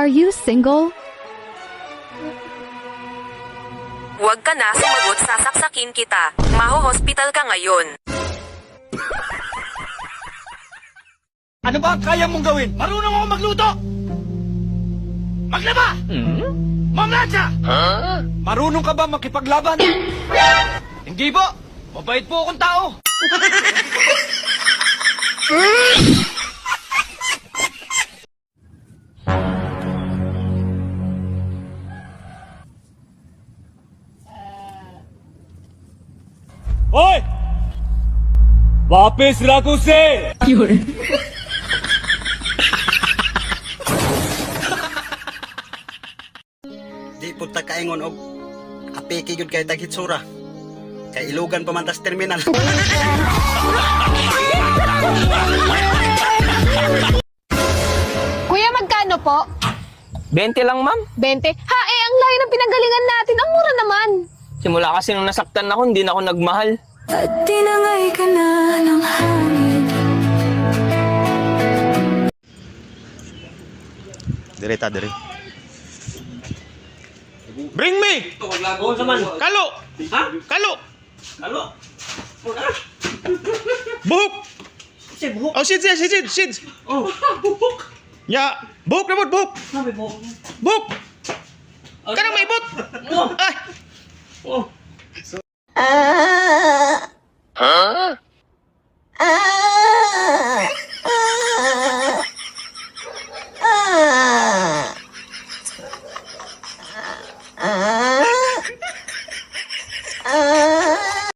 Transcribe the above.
Are you single? Huwag ka na sumagot, sasaksakin kita. Maho-hospital ka ngayon. Ano ba ang kaya mong gawin? Marunong ako magluto! Maglaba! Mamlatsa! Marunong ka ba makipaglaban? Hindi po! Mabait po akong tao! ओए वापस रखो से Di punta kaingon og apiki gyud kay tagitsura. Kay ilugan pa man tas terminal. Kuya, magkano po? 20 lang, ma'am. 20? Ha, ang layo ng pinanggalingan natin. Ang mura naman. Simula kasi nung nasaktan ako, hindi na ako nagmahal. At tinangay ka na ng hangin. Direta, dire. Bring me! Kalo! Ha? Kalo! Kalo? Buhok! Oh, sid! Oh, buhok! Ya, buhok na buhok! Buhok! Kanang may ibot! Ay! Ah.